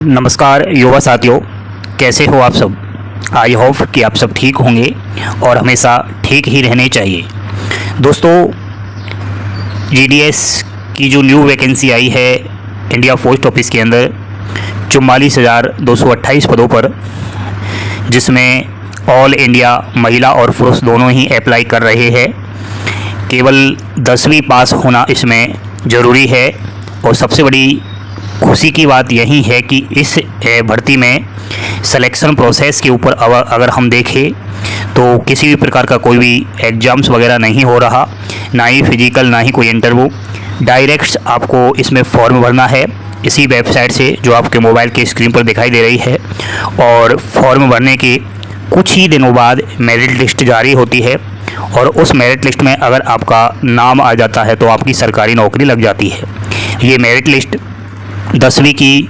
नमस्कार युवा साथियों, कैसे हो आप सब। आई होप कि आप सब ठीक होंगे और हमेशा ठीक ही रहने चाहिए। दोस्तों, जीडीएस की जो न्यू वैकेंसी आई है इंडिया पोस्ट ऑफिस के अंदर 44,228 पदों पर, जिसमें ऑल इंडिया महिला और पुरुष दोनों ही अप्लाई कर रहे हैं। केवल 10वीं पास होना इसमें ज़रूरी है और सबसे बड़ी खुशी की बात यही है कि इस भर्ती में सिलेक्शन प्रोसेस के ऊपर अगर हम देखें तो किसी भी प्रकार का कोई भी एग्ज़ाम्स वगैरह नहीं हो रहा, ना ही फिजिकल ना ही कोई इंटरव्यू। डायरेक्ट आपको इसमें फॉर्म भरना है इसी वेबसाइट से जो आपके मोबाइल के स्क्रीन पर दिखाई दे रही है, और फॉर्म भरने के कुछ ही दिनों बाद मेरिट लिस्ट जारी होती है और उस मेरिट लिस्ट में अगर आपका नाम आ जाता है तो आपकी सरकारी नौकरी लग जाती है। ये मेरिट लिस्ट 10वीं की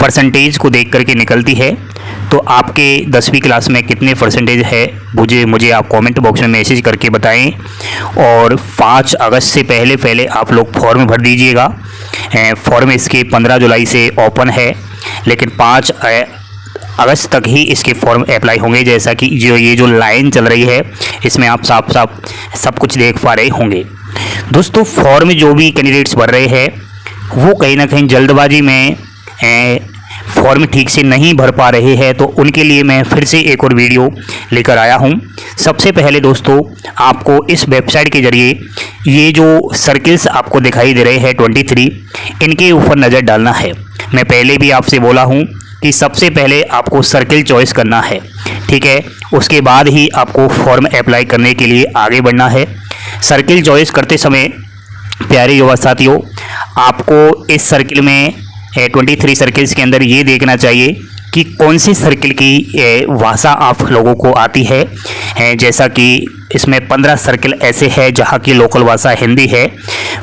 परसेंटेज को देख करके निकलती है। तो आपके 10वीं क्लास में कितने परसेंटेज है मुझे आप कमेंट बॉक्स में मैसेज करके बताएं, और 5 अगस्त से पहले आप लोग फॉर्म भर दीजिएगा। फॉर्म इसके 15 जुलाई से ओपन है, लेकिन 5 अगस्त तक ही इसके फॉर्म अप्लाई होंगे। जैसा कि ये जो लाइन चल रही है इसमें आप साफ सब कुछ देख पा रहे होंगे। दोस्तों, फॉर्म जो भी कैंडिडेट्स भर रहे हैं वो कहीं ना कहीं जल्दबाजी में फॉर्म ठीक से नहीं भर पा रहे हैं, तो उनके लिए मैं फिर से एक और वीडियो लेकर आया हूं। सबसे पहले दोस्तों, आपको इस वेबसाइट के ज़रिए ये जो सर्किल्स आपको दिखाई दे रहे हैं 23, इनके ऊपर नज़र डालना है। मैं पहले भी आपसे बोला हूं कि सबसे पहले आपको सर्किल चॉइस करना है, ठीक है। उसके बाद ही आपको फॉर्म अप्लाई करने के लिए आगे बढ़ना है। सर्किल चॉइस करते समय प्यारे युवा साथियों, आपको इस सर्किल में 23 सर्किल्स के अंदर ये देखना चाहिए कि कौन सी सर्किल की भाषा आप लोगों को आती है। जैसा कि इसमें 15 सर्किल ऐसे हैं जहाँ की लोकल भाषा हिंदी है,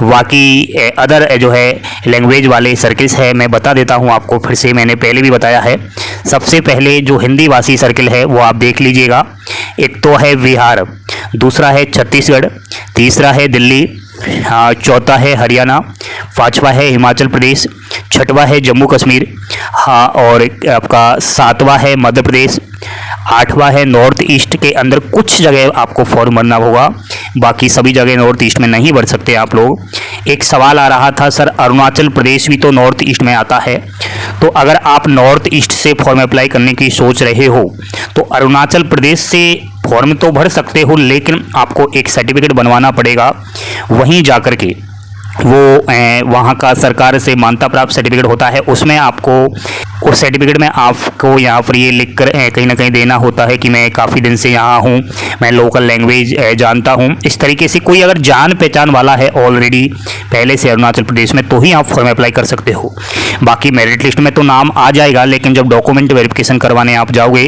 बाकी अदर जो है लैंग्वेज वाले सर्किल्स है। मैं बता देता हूँ आपको फिर से, मैंने पहले भी बताया है। सबसे पहले जो हिंदी भाषी सर्किल है वो आप देख लीजिएगा। एक तो है बिहार, दूसरा है छत्तीसगढ़, तीसरा है दिल्ली, चौथा है हरियाणा, पाँचवा है हिमाचल प्रदेश, छठवा है जम्मू कश्मीर, और आपका 7वां है मध्य प्रदेश, 8वां है नॉर्थ ईस्ट। के अंदर कुछ जगह आपको फॉर्म भरना होगा, बाकी सभी जगह नॉर्थ ईस्ट में नहीं भर सकते आप लोग। एक सवाल आ रहा था, सर अरुणाचल प्रदेश भी तो नॉर्थ ईस्ट में आता है, तो अगर आप नॉर्थ ईस्ट से फॉर्म अप्लाई करने की सोच रहे हो तो अरुणाचल प्रदेश से फॉर्म तो भर सकते हो, लेकिन आपको एक सर्टिफिकेट बनवाना पड़ेगा। वहीं जाकर के वो वहाँ का सरकार से मान्यता प्राप्त सर्टिफिकेट होता है, उसमें आपको उस सर्टिफिकेट में आपको यहाँ पर ये लिख कर कहीं ना कहीं देना होता है कि मैं काफ़ी दिन से यहाँ हूँ, मैं लोकल लैंग्वेज जानता हूँ। इस तरीके से कोई अगर जान पहचान वाला है ऑलरेडी पहले से अरुणाचल प्रदेश में, तो ही आप फॉर्म अप्लाई कर सकते हो। बाकी मेरिट लिस्ट में तो नाम आ जाएगा, लेकिन जब डॉक्यूमेंट वेरिफिकेशन करवाने आप जाओगे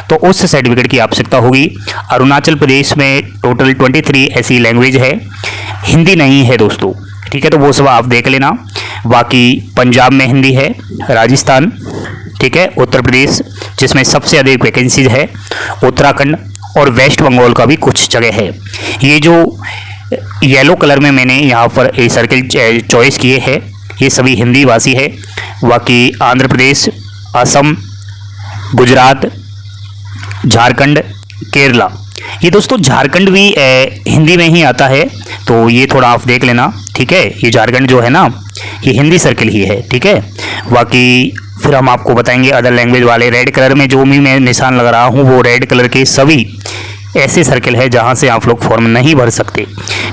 तो उस सर्टिफिकेट की आवश्यकता होगी। अरुणाचल प्रदेश में टोटल 23 ऐसी लैंग्वेज है, हिंदी नहीं है दोस्तों, ठीक है। तो वो सब आप देख लेना। बाकी पंजाब में हिंदी है, राजस्थान, ठीक है, उत्तर प्रदेश जिसमें सबसे अधिक वैकेंसीज है, उत्तराखंड और वेस्ट बंगाल का भी कुछ जगह है। ये जो येलो कलर में मैंने यहाँ पर ये सर्किल चॉइस किए हैं ये सभी हिंदी भाषी है। बाकी आंध्र प्रदेश, असम, गुजरात, झारखंड, केरला, ये दोस्तों झारखंड भी हिंदी में ही आता है, तो ये थोड़ा आप देख लेना, ठीक है। ये झारखंड जो है ना ये हिंदी सर्किल ही है, ठीक है। बाकी फिर हम आपको बताएंगे अदर लैंग्वेज वाले। रेड कलर में जो भी मैं निशान लगा रहा हूँ वो रेड कलर के सभी ऐसे सर्किल है जहाँ से आप लोग फॉर्म नहीं भर सकते,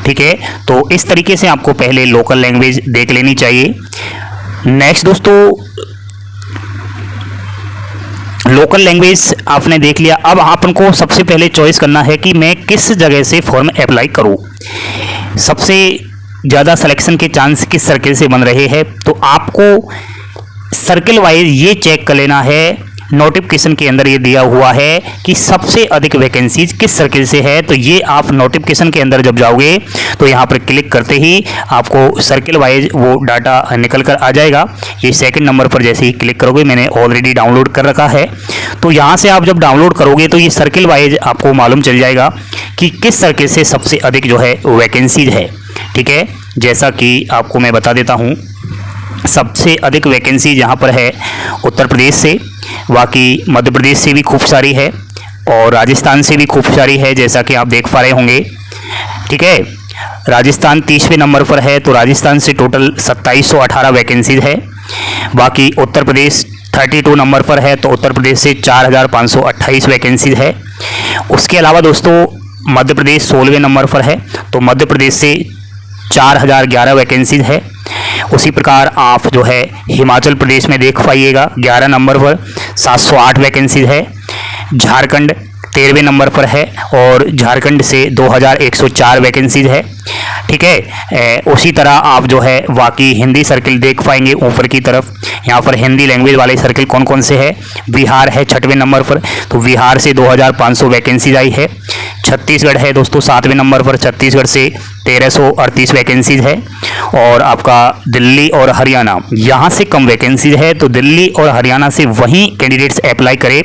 ठीक है। तो इस तरीके से आपको पहले लोकल लैंग्वेज देख लेनी चाहिए। नेक्स्ट दोस्तों, लोकल लैंग्वेज आपने देख लिया, अब आपको सबसे पहले चॉइस करना है कि मैं किस जगह से फॉर्म अप्लाई करूं। सबसे ज़्यादा सिलेक्शन के चांस किस सर्किल से बन रहे हैं, तो आपको सर्किल वाइज ये चेक कर लेना है। नोटिफिकेशन के अंदर ये दिया हुआ है कि सबसे अधिक वैकेंसीज किस सर्किल से है, तो ये आप नोटिफिकेशन के अंदर जब जाओगे तो यहाँ पर क्लिक करते ही आपको सर्किल वाइज वो डाटा निकल कर आ जाएगा। ये सेकंड नंबर पर जैसे ही क्लिक करोगे, मैंने ऑलरेडी डाउनलोड कर रखा है, तो यहाँ से आप जब डाउनलोड करोगे तो ये सर्किल वाइज आपको मालूम चल जाएगा कि किस सर्किल से सबसे अधिक जो है वैकेंसीज है, ठीक है। जैसा कि आपको मैं बता देता हूँ, सबसे अधिक वैकेंसी यहाँ पर है उत्तर प्रदेश से, बाकी मध्य प्रदेश से भी खूब सारी है और राजस्थान से भी खूब सारी है, जैसा कि आप देख पा रहे होंगे। ठीक है, राजस्थान 30वें नंबर पर है, तो राजस्थान से टोटल 2718 वैकेंसीज है। बाकी उत्तर प्रदेश 32 नंबर पर है, तो उत्तर प्रदेश से 4528 वैकेंसीज है। उसके अलावा दोस्तों मध्य प्रदेश 16वें नंबर पर है, तो मध्य प्रदेश से 4011 वैकेंसीज है। उसी प्रकार आप जो है हिमाचल प्रदेश में देख पाइएगा 11 नंबर पर 708 वैकेंसीज है। झारखंड 13वें नंबर पर है और झारखंड से 2104 वैकेंसीज है। ठीक है, उसी तरह आप जो है बाकी हिंदी सर्किल देख पाएंगे ऊपर की तरफ। यहाँ पर हिंदी लैंग्वेज वाले सर्किल कौन कौन से है। बिहार है 6वें नंबर पर, तो बिहार से 2500 वैकेंसीज आई है। छत्तीसगढ़ है दोस्तों 7वें नंबर पर, छत्तीसगढ़ से 1338 वैकेंसीज है। और आपका दिल्ली और हरियाणा यहाँ से कम वैकेंसीज है, तो दिल्ली और हरियाणा से वही कैंडिडेट्स अप्लाई करें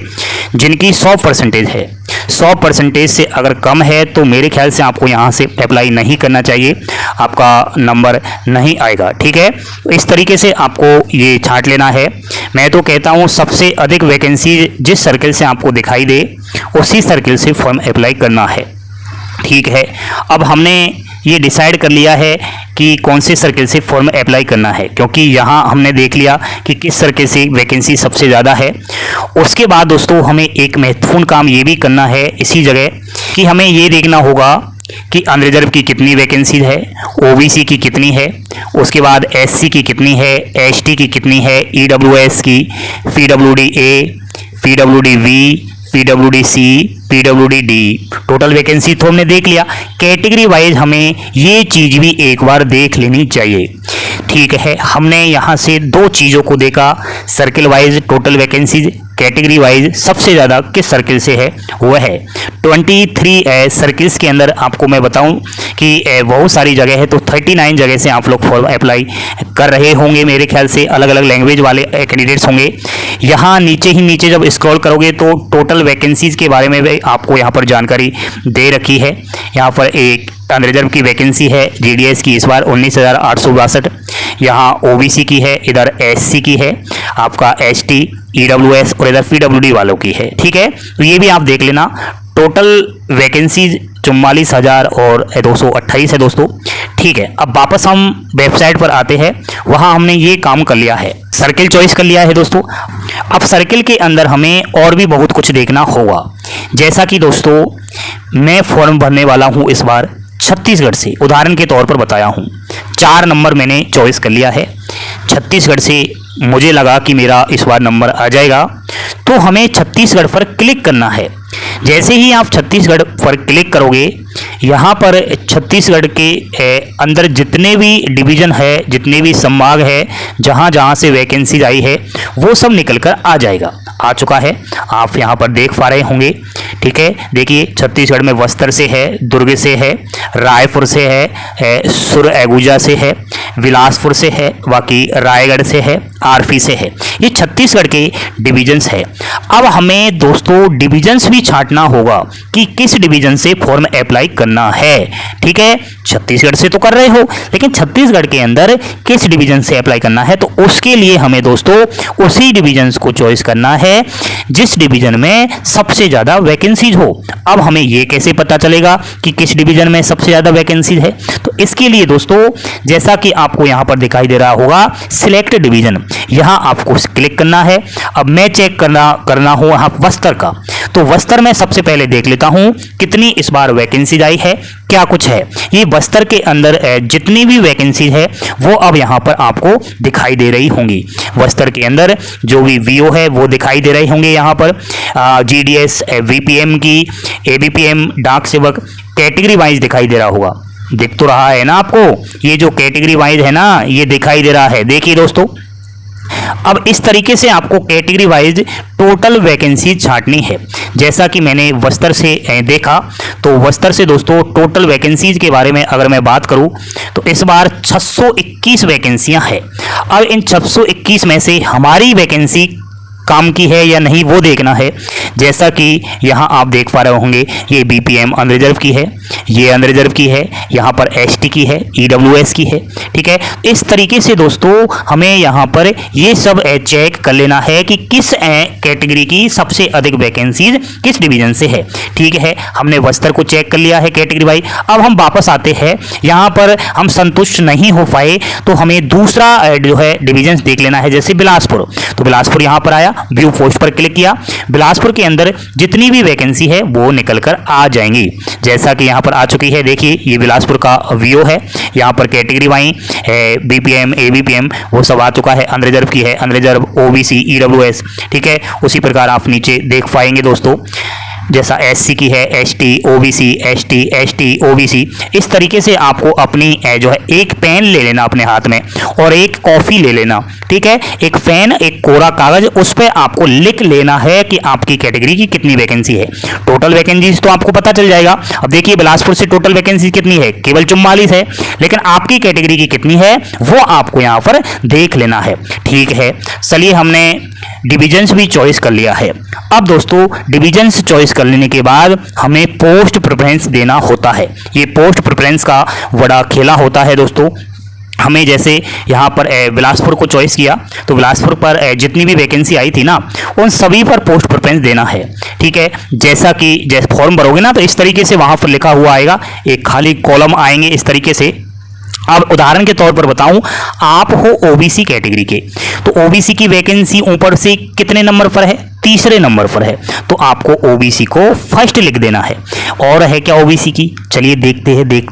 जिनकी 100% है। 100% से अगर कम है तो मेरे ख्याल से आपको यहाँ से अप्लाई नहीं करना चाहिए, आपका नंबर नहीं आएगा। ठीक है, इस तरीके से आपको ये छांट लेना है। मैं तो कहता हूँ सबसे अधिक वैकेंसी जिस सर्किल से आपको दिखाई दे उसी सर्किल से फॉर्म अप्लाई करना है। ठीक है, अब हमने ये डिसाइड कर लिया है कि कौन से सर्किल से फॉर्म अप्लाई करना है, क्योंकि यहाँ हमने देख लिया कि किस सर्किल से वैकेंसी सबसे ज़्यादा है। उसके बाद दोस्तों हमें एक महत्वपूर्ण काम ये भी करना है इसी जगह कि हमें ये देखना होगा कि अनरिजर्व की कितनी वैकेंसी है, ओबीसी की कितनी है, उसके बाद एससी की कितनी है, एसटी की कितनी है, ईडब्ल्यूएस की, पीडब्ल्यूडी-ए, पीडब्ल्यूडी-वी, पीडब्ल्यूडी-सी, पीडब्ल्यूडी-डी, टोटल वैकेंसी तो हमने देख लिया। कैटेगरी वाइज हमें ये चीज़ भी एक बार देख लेनी चाहिए। ठीक है, हमने यहाँ से दो चीज़ों को देखा, circle wise total vacancies, category wise सबसे ज़्यादा किस सर्किल से है वह है 23 सर्किल्स के अंदर। आपको मैं बताऊं कि बहुत सारी जगह है, तो 39 जगह से आप लोग फॉर्म अप्लाई कर रहे होंगे मेरे ख्याल से, अलग अलग लैंग्वेज वाले कैंडिडेट्स होंगे। यहाँ नीचे जब स्क्रॉल करोगे तो टोटल वैकेंसीज के बारे में भी आपको यहाँ पर जानकारी दे रखी है। यहाँ पर एक अनरिजर्व की वैकेंसी है जीडीएस की इस बार 19,862, यहाँ ओबीसी की है, इधर एससी की है, आपका एसटी, ईडब्ल्यूएस और इधर पीडब्ल्यूडी वालों की है। ठीक है, तो ये भी आप देख लेना। टोटल वैकेंसीज 44,228 है दोस्तों। ठीक है, अब वापस हम वेबसाइट पर आते हैं। वहाँ हमने ये काम कर लिया है, सर्किल चॉइस कर लिया है दोस्तों। अब सर्किल के अंदर हमें और भी बहुत कुछ देखना होगा, जैसा कि दोस्तों मैं फॉर्म भरने वाला हूँ इस बार छत्तीसगढ़ से, उदाहरण के तौर पर बताया हूँ। 4 नंबर मैंने चॉइस कर लिया है छत्तीसगढ़ से। मुझे लगा कि मेरा इस बार नंबर आ जाएगा, तो हमें छत्तीसगढ़ पर क्लिक करना है। जैसे ही आप छत्तीसगढ़ पर क्लिक करोगे, यहाँ पर छत्तीसगढ़ के अंदर जितने भी डिवीज़न है, जितने भी संभाग है, जहाँ जहाँ से वैकेंसीज आई है वो सब निकल कर आ जाएगा। आ चुका है, आप यहाँ पर देख पा रहे होंगे। ठीक है, देखिए छत्तीसगढ़ में बस्तर से है, दुर्ग से है, रायपुर से है, सुरएगुजा से है, बिलासपुर से है, बाकी रायगढ़ से है, आरपी से है। ये छत्तीसगढ़ के डिवीजन्स है। अब हमें दोस्तों डिवीजन्स भी छांटना होगा कि किस डिवीजन से फॉर्म अप्लाई करना है। ठीक है, छत्तीसगढ़ से तो कर रहे हो, लेकिन छत्तीसगढ़ के अंदर किस डिवीजन से अप्लाई करना है, तो उसके लिए हमें दोस्तों उसी डिवीजन्स को चॉइस करना है जिस डिवीजन में सबसे ज़्यादा वैकेंसीज हो। अब हमें ये कैसे पता चलेगा कि किस डिवीजन में सबसे ज़्यादा वैकेंसीज है, तो इसके लिए दोस्तों जैसा कि आपको यहाँ पर दिखाई दे रहा होगा सिलेक्ट डिवीजन, यहाँ आपको क्लिक करना है। अब मैं चेक करना हो यहाँ बस्तर का, तो बस्तर में सबसे पहले देख लेता हूँ कितनी इस बार वैकेंसीज आई है, क्या कुछ है। ये बस्तर के अंदर जितनी भी वैकेंसीज है वो अब यहाँ पर आपको दिखाई दे रही होंगी। बस्तर के अंदर जो भी वीओ है वो दिखाई दे रहे होंगे यहाँ पर, जीडीएस, वीपीएम की, एबीपीएम, डाक सेवक, कैटेगरी वाइज दिखाई दे रहा होगा। दिख तो रहा है ना आपको, ये जो कैटेगरी वाइज है ना ये दिखाई दे रहा है। देखिए दोस्तों, अब इस तरीके से आपको कैटेगरी वाइज टोटल वैकेंसी छांटनी है। जैसा कि मैंने बस्तर से देखा, तो बस्तर से दोस्तों टोटल वैकेंसीज के बारे में अगर मैं बात करूं तो इस बार 621 वैकेंसियां हैं। अब इन 621 में से हमारी वैकेंसी काम की है या नहीं वो देखना है। जैसा कि यहाँ आप देख पा रहे होंगे ये बीपीएम अनरिजर्व की है, ये अनरिजर्व की है, यहाँ पर एसटी की है, ईडब्ल्यूएस की है। ठीक है, इस तरीके से दोस्तों हमें यहाँ पर ये सब चेक कर लेना है कि किस कैटेगरी की सबसे अधिक वैकेंसीज किस डिवीजन से है। ठीक है, हमने बस्तर को चेक कर लिया है कैटेगरी वाइज। अब हम वापस आते हैं, यहाँ पर हम संतुष्ट नहीं हो पाए तो हमें दूसरा जो है डिवीजन देख लेना है, जैसे बिलासपुर। तो बिलासपुर यहाँ पर आया, व्यू पोस्ट पर क्लिक किया, बिलासपुर के अंदर जितनी भी वैकेंसी है वो निकल कर आ जाएंगी। जैसा कि यहाँ पर आ चुकी है, देखिए ये बिलासपुर का व्यू है, यहाँ पर कैटेगरी वाइज है, बीपीएम एबीपीएम वो सब आ चुका है। अनरिजर्व की है, अनरिजर्व, ओबीसी, ईडब्ल्यूएस। ठीक है, उसी प्रकार आप नीचे देख पाएंगे दोस्तों, जैसा एससी की है, एसटी, ओबीसी, एसटी, ओबीसी। इस तरीके से आपको अपनी जो है एक पेन ले लेना अपने हाथ में और एक कॉफी ले लेना। ठीक है, एक पेन, एक कोरा कागज, उस पर आपको लिख लेना है कि आपकी कैटेगरी की कितनी वैकेंसी है। टोटल वैकेंसीज तो आपको पता चल जाएगा। अब देखिए बिलासपुर से टोटल वैकेंसी कितनी है, केवल 44 है, लेकिन आपकी कैटेगरी की कितनी है वो आपको यहाँ पर देख लेना है। ठीक है, चलिए हमने डिविजन्स भी चॉइस कर लिया है। अब दोस्तों डिविजन्स चॉइस कर लेने के बाद हमें पोस्ट प्रेफरेंस देना होता है। ये पोस्ट प्रेफरेंस का बड़ा खेला होता है दोस्तों। हमें जैसे यहाँ पर बिलासपुर को चॉइस किया तो बिलासपुर पर जितनी भी वैकेंसी आई थी ना उन सभी पर पोस्ट प्रेफरेंस देना है। ठीक है, जैसा कि जैसे फॉर्म भरोगे ना तो इस तरीके से वहाँ पर लिखा हुआ आएगा, एक खाली कॉलम आएंगे इस तरीके से। अब उदाहरण के तौर पर बताऊं, आप हो ओबीसी कैटेगरी के, तो ओबीसी की वैकेंसी ऊपर से कितने नंबर पर है, तीसरे नंबर पर है, तो आपको ओबीसी को फर्स्ट लिख देना है। और है क्या ओबीसी की, चलिए देखते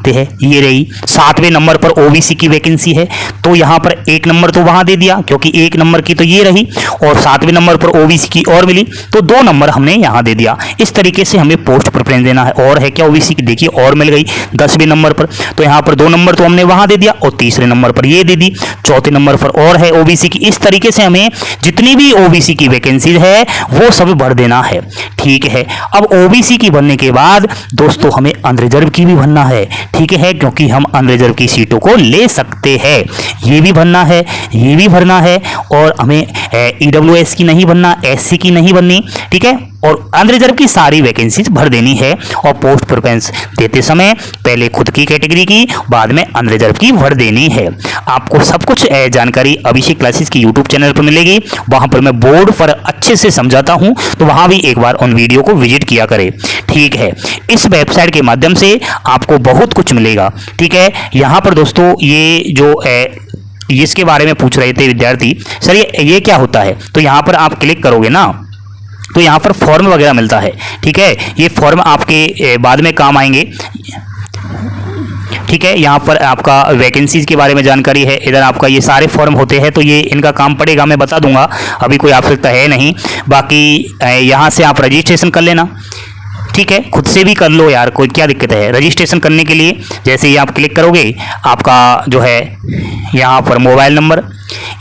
हैं, ये रही 7वें नंबर पर ओबीसी की वैकेंसी है, तो यहाँ पर 1 नंबर तो वहां दे दिया क्योंकि 1 नंबर की तो ये रही, और 7वें नंबर पर ओबीसी की और मिली तो 2 नंबर हमने यहाँ दे दिया। इस तरीके से हमें पोस्ट प्रेफरेंस देना है। और है क्या ओबीसी की, देखिए और मिल गई 10वें नंबर पर, तो यहाँ पर 2 नंबर तो हमने वहां दे दिया और तीसरे नंबर पर ये दे दी, चौथे नंबर पर और है ओबीसी की। इस तरीके से हमें जितनी भी ओबीसी की वैकेंसी है वो सब भर देना है। ठीक है, अब ओबीसी की भरने के बाद दोस्तों हमें अनरिजर्व की भी भरना है। ठीक है, क्योंकि हम अनरिजर्व की सीटों को ले सकते हैं, ये भी भरना है, ये भी भरना है, और हमें ईडब्ल्यूएस की नहीं भरना, एससी की नहीं भरनी। ठीक है, और अनरिजर्व की सारी वैकेंसीज भर देनी है। और पोस्ट प्रेफरेंस देते समय पहले खुद की कैटेगरी की, बाद में अनरिजर्व की भर देनी है। आपको सब कुछ जानकारी अभिषेक क्लासेस की यूट्यूब चैनल पर मिलेगी, वहां पर मैं बोर्ड पर अच्छे से समझाता हूं, तो वहां भी एक बार उन वीडियो को विजिट किया करें। ठीक है, इस वेबसाइट के माध्यम से आपको बहुत कुछ मिलेगा। ठीक है, यहाँ पर दोस्तों ये जो इसके बारे में पूछ रहे थे विद्यार्थी, सर ये क्या होता है, तो यहाँ पर आप क्लिक करोगे ना तो यहाँ पर फॉर्म वगैरह मिलता है। ठीक है, ये फॉर्म आपके बाद में काम आएंगे। ठीक है, यहाँ पर आपका वैकेंसीज के बारे में जानकारी है, इधर आपका ये सारे फॉर्म होते हैं, तो ये इनका काम पड़ेगा, मैं बता दूंगा, अभी कोई आवश्यकता है नहीं। बाकी यहाँ से आप रजिस्ट्रेशन कर लेना। ठीक है, खुद से भी कर लो यार, कोई क्या दिक्कत है। रजिस्ट्रेशन करने के लिए जैसे ही आप क्लिक करोगे, आपका जो है यहाँ पर मोबाइल नंबर,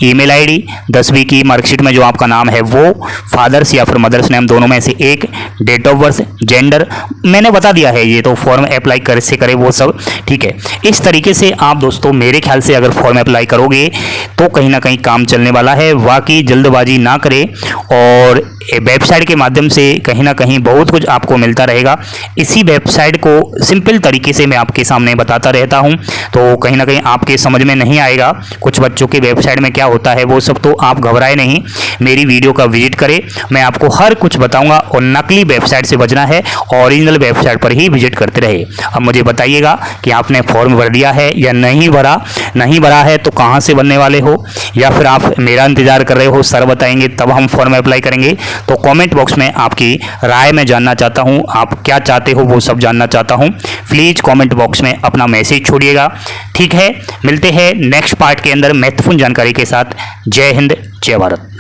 ईमेल आईडी, 10वीं की मार्कशीट में जो आपका नाम है वो, फादर्स या फिर मदर्स नेम दोनों में से एक, डेट ऑफ बर्थ, जेंडर मैंने बता दिया है, ये तो फॉर्म अप्लाई कर से करे वो सब। ठीक है, इस तरीके से आप दोस्तों मेरे ख्याल से अगर फॉर्म अप्लाई करोगे तो कहीं ना कहीं काम चलने वाला है। बाकी जल्दबाजी ना करें और वेबसाइट के माध्यम से कहीं ना कहीं बहुत कुछ आपको मिलता रहेगा। इसी वेबसाइट को सिंपल तरीके से मैं आपके सामने बताता रहता हूं, तो कहीं ना कहीं आपके समझ में नहीं आएगा कुछ बच्चों के वेबसाइट में क्या होता है वो सब, तो आप घबराए नहीं, मेरी वीडियो का विजिट करें, मैं आपको हर कुछ बताऊंगा। और नकली वेबसाइट से बचना है, ओरिजिनल वेबसाइट पर ही विजिट करते रहे। अब मुझे बताइएगा कि आपने फॉर्म भर दिया है या नहीं भरा। नहीं भरा है तो कहाँ से भरने वाले हो, या फिर आप मेरा इंतजार कर रहे हो, सर बताएंगे तब हम फॉर्म अप्लाई करेंगे। तो कमेंट बॉक्स में आपकी राय मैं जानना चाहता हूं, आप क्या चाहते हो वो सब जानना चाहता हूं। प्लीज़ कमेंट बॉक्स में अपना मैसेज छोड़िएगा। ठीक है, मिलते हैं नेक्स्ट पार्ट के अंदर महत्वपूर्ण जानकारी के साथ। जय हिंद, जय भारत।